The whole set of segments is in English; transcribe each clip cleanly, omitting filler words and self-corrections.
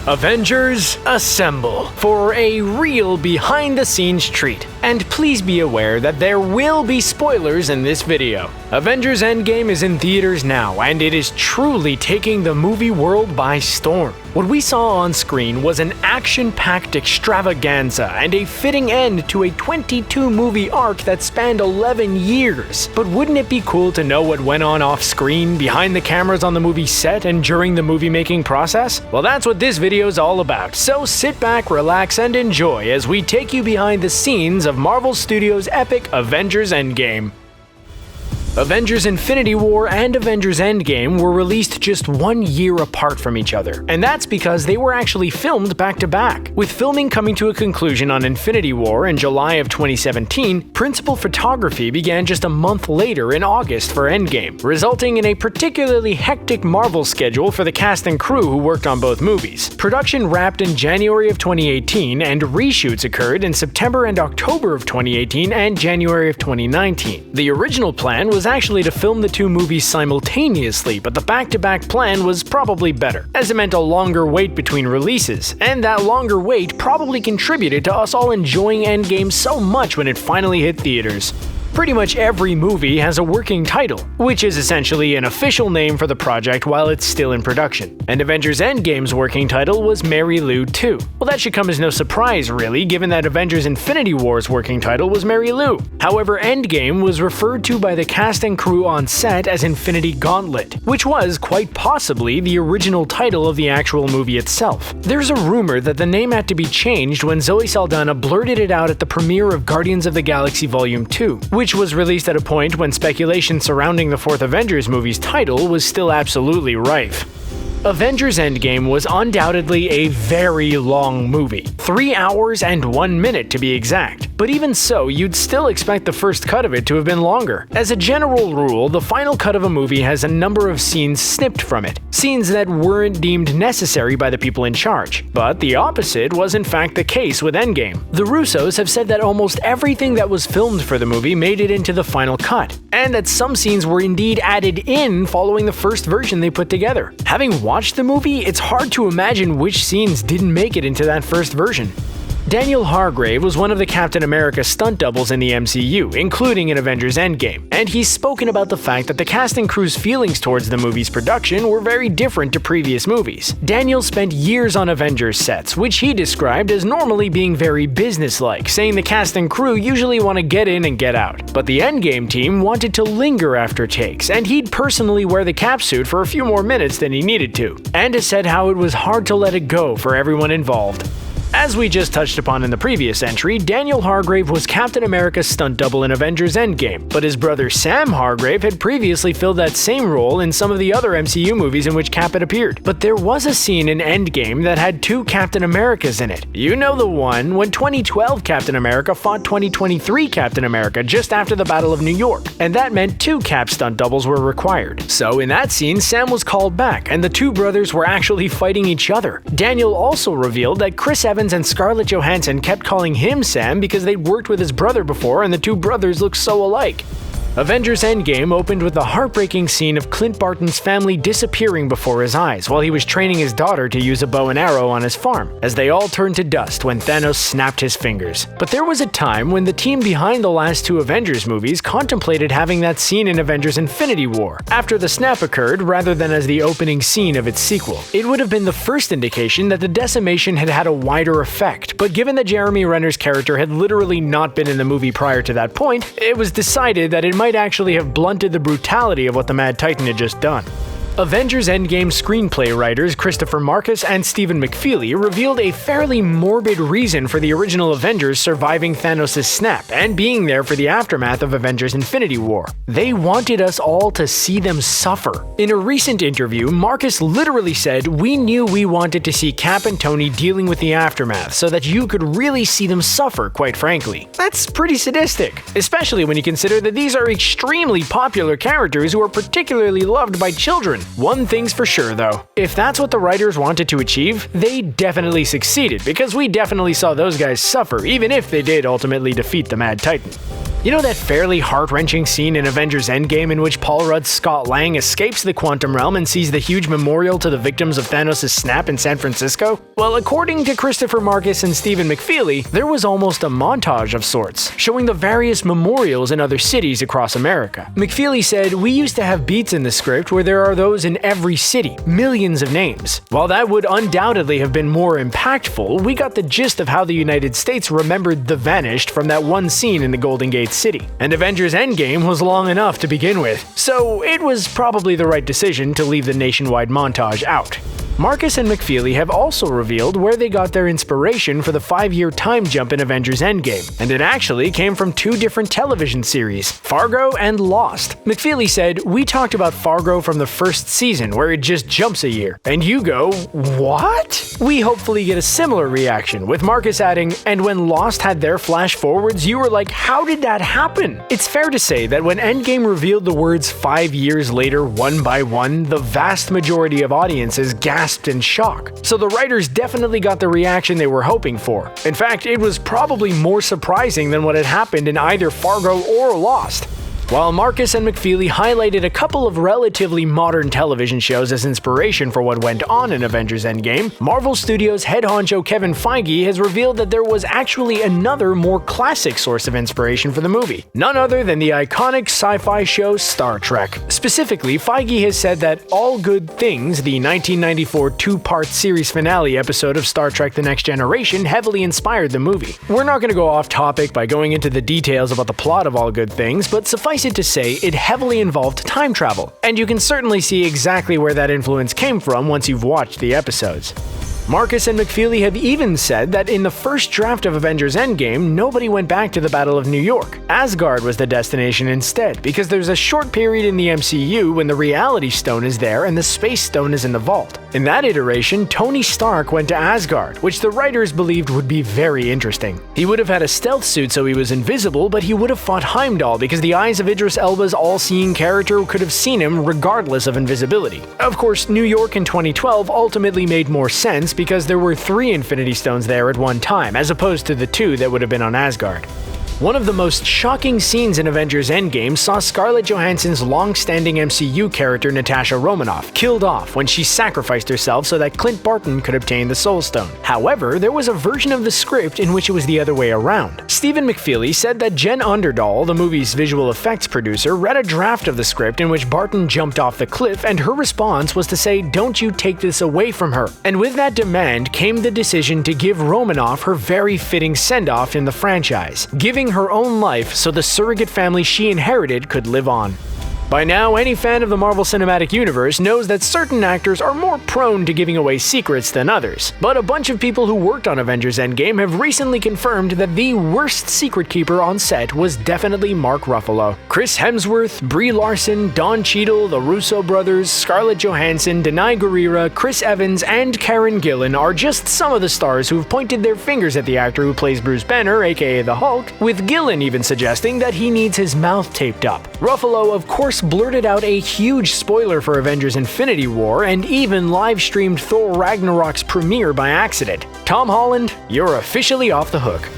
Avengers, assemble for a real behind-the-scenes treat. And please be aware that there will be spoilers in this video. Avengers Endgame is in theaters now, and it is truly taking the movie world by storm. What we saw on screen was an action-packed extravaganza and a fitting end to a 22-movie arc that spanned 11 years. But wouldn't it be cool to know what went on off-screen, behind the cameras on the movie set, and during the movie-making process? Well, that's what this video is all about, so sit back, relax, and enjoy as we take you behind the scenes of Marvel Studios' epic Avengers Endgame. Avengers Infinity War and Avengers Endgame were released just 1 year apart from each other, and that's because they were actually filmed back-to-back. With filming coming to a conclusion on Infinity War in July of 2017, principal photography began just a month later in August for Endgame, resulting in a particularly hectic Marvel schedule for the cast and crew who worked on both movies. Production wrapped in January of 2018, and reshoots occurred in September and October of 2018 and January of 2019. The original plan was actually to film the two movies simultaneously, but the back-to-back plan was probably better, as it meant a longer wait between releases, and that longer wait probably contributed to us all enjoying Endgame so much when it finally hit theaters. Pretty much every movie has a working title, which is essentially an official name for the project while it's still in production. And Avengers Endgame's working title was Mary Lou 2. Well, that should come as no surprise, really, given that Avengers Infinity War's working title was Mary Lou. However, Endgame was referred to by the cast and crew on set as Infinity Gauntlet, which was, quite possibly, the original title of the actual movie itself. There's a rumor that the name had to be changed when Zoe Saldana blurted it out at the premiere of Guardians of the Galaxy Volume 2, which was released at a point when speculation surrounding the fourth Avengers movie's title was still absolutely rife. Avengers Endgame was undoubtedly a very long movie, 3 hours and 1 minute to be exact. But even so, you'd still expect the first cut of it to have been longer. As a general rule, the final cut of a movie has a number of scenes snipped from it, scenes that weren't deemed necessary by the people in charge. But the opposite was in fact the case with Endgame. The Russos have said that almost everything that was filmed for the movie made it into the final cut, and that some scenes were indeed added in following the first version they put together. Having watched the movie, it's hard to imagine which scenes didn't make it into that first version. Daniel Hargrave was one of the Captain America stunt doubles in the MCU, including in Avengers Endgame, and he's spoken about the fact that the cast and crew's feelings towards the movie's production were very different to previous movies. Daniel spent years on Avengers sets, which he described as normally being very businesslike, saying the cast and crew usually want to get in and get out. But the Endgame team wanted to linger after takes, and he'd personally wear the cap suit for a few more minutes than he needed to, and has said how it was hard to let it go for everyone involved. As we just touched upon in the previous entry, Daniel Hargrave was Captain America's stunt double in Avengers Endgame, but his brother Sam Hargrave had previously filled that same role in some of the other MCU movies in which Cap had appeared. But there was a scene in Endgame that had two Captain Americas in it. You know the one when 2012 Captain America fought 2023 Captain America just after the Battle of New York, and that meant two Cap stunt doubles were required. So in that scene, Sam was called back, and the two brothers were actually fighting each other. Daniel also revealed that Chris Evans and Scarlett Johansson kept calling him Sam because they'd worked with his brother before and the two brothers looked so alike. Avengers Endgame opened with the heartbreaking scene of Clint Barton's family disappearing before his eyes while he was training his daughter to use a bow and arrow on his farm, as they all turned to dust when Thanos snapped his fingers. But there was a time when the team behind the last two Avengers movies contemplated having that scene in Avengers Infinity War, after the snap occurred rather than as the opening scene of its sequel. It would have been the first indication that the decimation had had a wider effect, but given that Jeremy Renner's character had literally not been in the movie prior to that point, it was decided that it might actually have blunted the brutality of what the Mad Titan had just done. Avengers Endgame screenplay writers Christopher Marcus and Stephen McFeely revealed a fairly morbid reason for the original Avengers surviving Thanos' snap and being there for the aftermath of Avengers Infinity War. They wanted us all to see them suffer. In a recent interview, Marcus literally said, "We knew we wanted to see Cap and Tony dealing with the aftermath so that you could really see them suffer, quite frankly." That's pretty sadistic, especially when you consider that these are extremely popular characters who are particularly loved by children. One thing's for sure though, if that's what the writers wanted to achieve, they definitely succeeded, because we definitely saw those guys suffer even if they did ultimately defeat the Mad Titan. You know that fairly heart-wrenching scene in Avengers Endgame in which Paul Rudd's Scott Lang escapes the quantum realm and sees the huge memorial to the victims of Thanos' snap in San Francisco? Well, according to Christopher Marcus and Stephen McFeely, there was almost a montage of sorts, showing the various memorials in other cities across America. McFeely said, "We used to have beats in the script where there are those in every city, millions of names. While that would undoubtedly have been more impactful, we got the gist of how the United States remembered the vanished from that one scene in the Golden Gate City. And Avengers Endgame was long enough to begin with, so it was probably the right decision to leave the nationwide montage out." Marcus and McFeely have also revealed where they got their inspiration for the 5-year time jump in Avengers Endgame, and it actually came from 2 different television series, Fargo and Lost. McFeely said, "We talked about Fargo from the first season, where it just jumps a year." And you go, what? We hopefully get a similar reaction, with Marcus adding, "And when Lost had their flash forwards, you were like, how did that happen?" It's fair to say that when Endgame revealed the words 5 years later one by one, the vast majority of audiences gasped in shock. So the writers definitely got the reaction they were hoping for. In fact, it was probably more surprising than what had happened in either Fargo or Lost. While Marcus and McFeely highlighted a couple of relatively modern television shows as inspiration for what went on in Avengers Endgame, Marvel Studios head honcho Kevin Feige has revealed that there was actually another more classic source of inspiration for the movie, none other than the iconic sci-fi show Star Trek. Specifically, Feige has said that All Good Things, the 1994 2-part series finale episode of Star Trek The Next Generation, heavily inspired the movie. We're not going to go off topic by going into the details about the plot of All Good Things, but suffice it to say, it heavily involved time travel, and you can certainly see exactly where that influence came from once you've watched the episodes. Marcus and McFeely have even said that in the first draft of Avengers Endgame, nobody went back to the Battle of New York. Asgard was the destination instead, because there's a short period in the MCU when the Reality Stone is there and the Space Stone is in the vault. In that iteration, Tony Stark went to Asgard, which the writers believed would be very interesting. He would have had a stealth suit so he was invisible, but he would have fought Heimdall because the eyes of Idris Elba's all-seeing character could have seen him regardless of invisibility. Of course, New York in 2012 ultimately made more sense because there were 3 Infinity Stones there at one time, as opposed to the 2 that would have been on Asgard. One of the most shocking scenes in Avengers Endgame saw Scarlett Johansson's long-standing MCU character Natasha Romanoff killed off when she sacrificed herself so that Clint Barton could obtain the Soul Stone. However, there was a version of the script in which it was the other way around. Stephen McFeely said that Jen Underdahl, the movie's visual effects producer, read a draft of the script in which Barton jumped off the cliff, and her response was to say, "Don't you take this away from her." And with that demand came the decision to give Romanoff her very fitting send-off in the franchise, giving her own life so the surrogate family she inherited could live on. By now, any fan of the Marvel Cinematic Universe knows that certain actors are more prone to giving away secrets than others, but a bunch of people who worked on Avengers Endgame have recently confirmed that the worst secret keeper on set was definitely Mark Ruffalo. Chris Hemsworth, Brie Larson, Don Cheadle, the Russo brothers, Scarlett Johansson, Denai Guerrera, Chris Evans, and Karen Gillan are just some of the stars who've pointed their fingers at the actor who plays Bruce Banner, aka the Hulk, with Gillan even suggesting that he needs his mouth taped up. Ruffalo, of course, blurted out a huge spoiler for Avengers Infinity War and even live-streamed Thor Ragnarok's premiere by accident. Tom Holland, you're officially off the hook.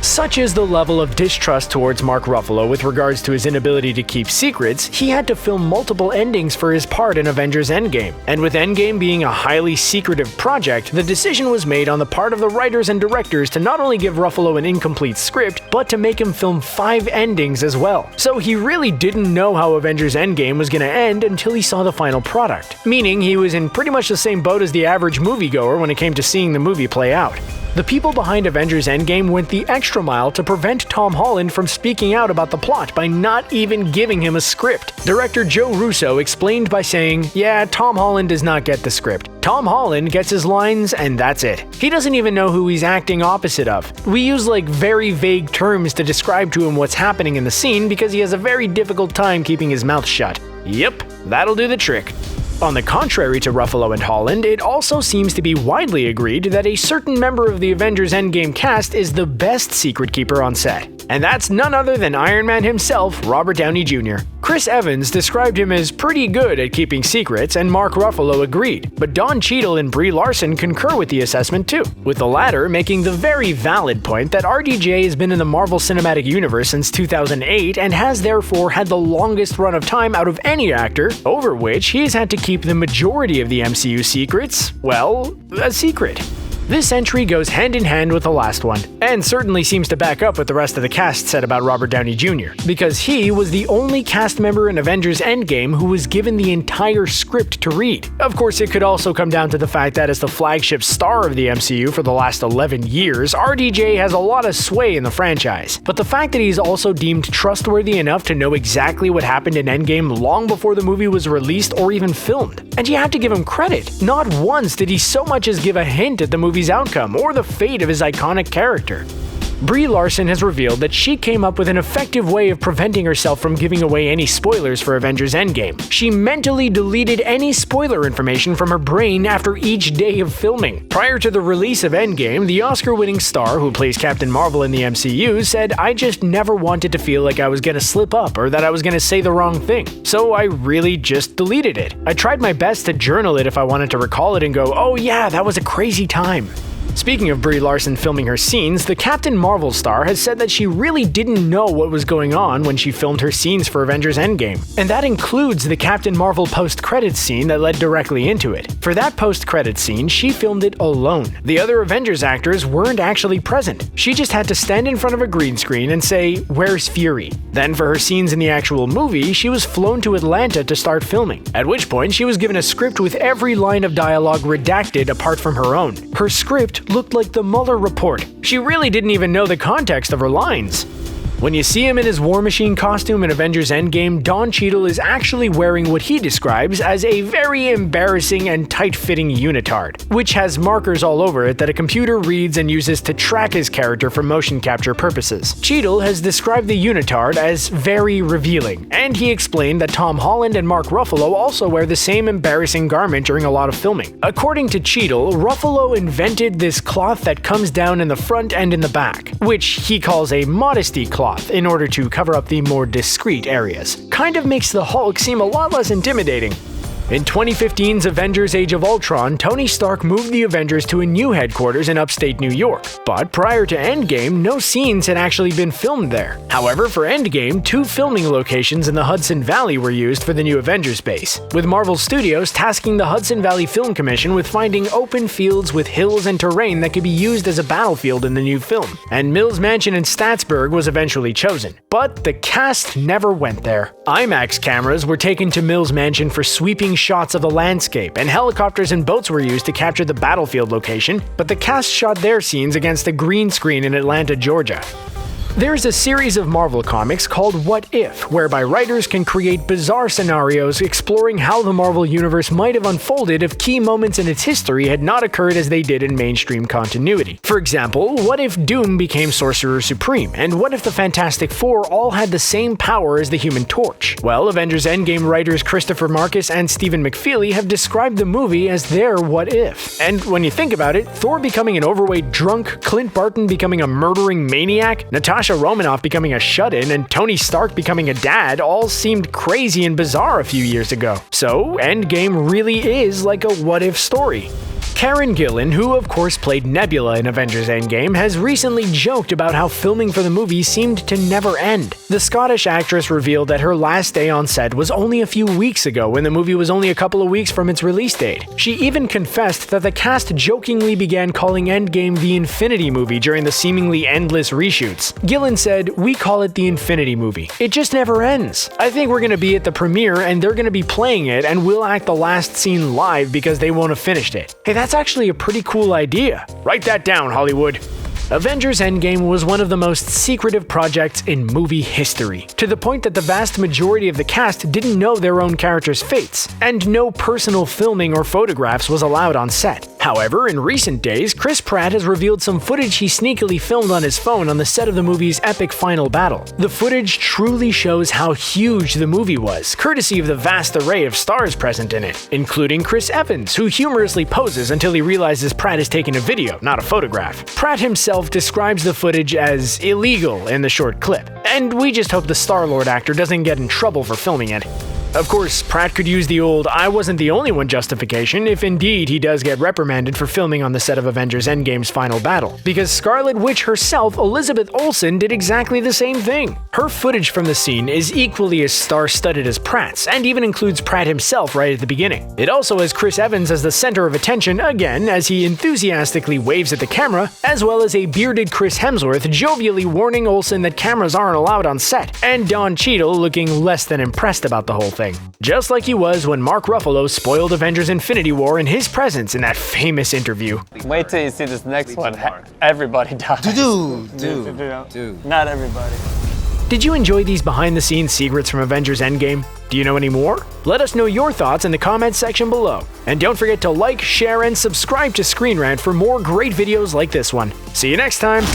Such is the level of distrust towards Mark Ruffalo with regards to his inability to keep secrets, he had to film multiple endings for his part in Avengers Endgame. And with Endgame being a highly secretive project, the decision was made on the part of the writers and directors to not only give Ruffalo an incomplete script, but to make him film 5 endings as well. So he really didn't know how Avengers Endgame was going to end until he saw the final product, meaning he was in pretty much the same boat as the average moviegoer when it came to seeing the movie play out. The people behind Avengers Endgame went the extra mile to prevent Tom Holland from speaking out about the plot by not even giving him a script. Director Joe Russo explained by saying, "Yeah, Tom Holland does not get the script. Tom Holland gets his lines and that's it. He doesn't even know who he's acting opposite of. We use like very vague terms to describe to him what's happening in the scene because he has a very difficult time keeping his mouth shut." Yep, that'll do the trick. On the contrary to Ruffalo and Holland, it also seems to be widely agreed that a certain member of the Avengers Endgame cast is the best secret keeper on set. And that's none other than Iron Man himself, Robert Downey Jr. Chris Evans described him as pretty good at keeping secrets, and Mark Ruffalo agreed, but Don Cheadle and Brie Larson concur with the assessment too, with the latter making the very valid point that RDJ has been in the Marvel Cinematic Universe since 2008 and has therefore had the longest run of time out of any actor, over which he has had to keep the majority of the MCU secrets, well, a secret. This entry goes hand in hand with the last one, and certainly seems to back up what the rest of the cast said about Robert Downey Jr., because he was the only cast member in Avengers Endgame who was given the entire script to read. Of course, it could also come down to the fact that as the flagship star of the MCU for the last 11 years, RDJ has a lot of sway in the franchise, but the fact that he's also deemed trustworthy enough to know exactly what happened in Endgame long before the movie was released or even filmed. And you have to give him credit. Not once did he so much as give a hint at the movie's outcome or the fate of his iconic character. Brie Larson has revealed that she came up with an effective way of preventing herself from giving away any spoilers for Avengers Endgame. She mentally deleted any spoiler information from her brain after each day of filming. Prior to the release of Endgame, the Oscar-winning star who plays Captain Marvel in the MCU said, "I just never wanted to feel like I was gonna slip up or that I was gonna say the wrong thing, so I really just deleted it. I tried my best to journal it if I wanted to recall it and go, oh yeah, that was a crazy time." Speaking of Brie Larson filming her scenes, the Captain Marvel star has said that she really didn't know what was going on when she filmed her scenes for Avengers Endgame, and that includes the Captain Marvel post-credits scene that led directly into it. For that post-credits scene, she filmed it alone. The other Avengers actors weren't actually present. She just had to stand in front of a green screen and say, "Where's Fury?" Then for her scenes in the actual movie, she was flown to Atlanta to start filming, at which point she was given a script with every line of dialogue redacted apart from her own. Her script looked like the Mueller report. She really didn't even know the context of her lines. When you see him in his War Machine costume in Avengers Endgame, Don Cheadle is actually wearing what he describes as a very embarrassing and tight-fitting unitard, which has markers all over it that a computer reads and uses to track his character for motion capture purposes. Cheadle has described the unitard as very revealing, and he explained that Tom Holland and Mark Ruffalo also wear the same embarrassing garment during a lot of filming. According to Cheadle, Ruffalo invented this cloth that comes down in the front and in the back, which he calls a modesty cloth, in order to cover up the more discreet areas. Kind of makes the Hulk seem a lot less intimidating. In 2015's Avengers Age of Ultron, Tony Stark moved the Avengers to a new headquarters in upstate New York, but prior to Endgame, no scenes had actually been filmed there. However, for Endgame, 2 filming locations in the Hudson Valley were used for the new Avengers base, with Marvel Studios tasking the Hudson Valley Film Commission with finding open fields with hills and terrain that could be used as a battlefield in the new film, and Mills Mansion in Statsburg was eventually chosen. But the cast never went there. IMAX cameras were taken to Mills Mansion for sweeping shots of the landscape, and helicopters and boats were used to capture the battlefield location, but the cast shot their scenes against a green screen in Atlanta, Georgia. There's a series of Marvel comics called What If, whereby writers can create bizarre scenarios exploring how the Marvel Universe might have unfolded if key moments in its history had not occurred as they did in mainstream continuity. For example, what if Doom became Sorcerer Supreme, and what if the Fantastic Four all had the same power as the Human Torch? Well, Avengers Endgame writers Christopher Marcus and Stephen McFeely have described the movie as their what if. And when you think about it, Thor becoming an overweight drunk, Clint Barton becoming a murdering maniac, Natasha Romanoff becoming a shut-in, and Tony Stark becoming a dad all seemed crazy and bizarre a few years ago. So, Endgame really is like a what-if story. Karen Gillan, who of course played Nebula in Avengers Endgame, has recently joked about how filming for the movie seemed to never end. The Scottish actress revealed that her last day on set was only a few weeks ago when the movie was only a couple of weeks from its release date. She even confessed that the cast jokingly began calling Endgame the Infinity movie during the seemingly endless reshoots. Gillan said, "We call it the Infinity movie. It just never ends. I think we're gonna be at the premiere and they're gonna be playing it and we'll act the last scene live because they won't have finished it." Hey, that's actually a pretty cool idea. Write that down, Hollywood. Avengers Endgame was one of the most secretive projects in movie history, to the point that the vast majority of the cast didn't know their own characters' fates, and no personal filming or photographs was allowed on set. However, in recent days, Chris Pratt has revealed some footage he sneakily filmed on his phone on the set of the movie's epic final battle. The footage truly shows how huge the movie was, courtesy of the vast array of stars present in it, including Chris Evans, who humorously poses until he realizes Pratt is taking a video, not a photograph. Pratt himself describes the footage as illegal in the short clip, and we just hope the Star-Lord actor doesn't get in trouble for filming it. Of course, Pratt could use the old "I wasn't the only one" justification if indeed he does get reprimanded for filming on the set of Avengers Endgame's final battle, because Scarlet Witch herself, Elizabeth Olsen, did exactly the same thing. Her footage from the scene is equally as star-studded as Pratt's, and even includes Pratt himself right at the beginning. It also has Chris Evans as the center of attention again as he enthusiastically waves at the camera, as well as a bearded Chris Hemsworth jovially warning Olsen that cameras aren't allowed on set, and Don Cheadle looking less than impressed about the whole thing. Just like he was when Mark Ruffalo spoiled Avengers Infinity War in his presence in that famous interview. Wait till you see this next one. Everybody dies. Dude. Not everybody. Did you enjoy these behind-the-scenes secrets from Avengers Endgame? Do you know any more? Let us know your thoughts in the comments section below. And don't forget to like, share, and subscribe to Screen Rant for more great videos like this one. See you next time!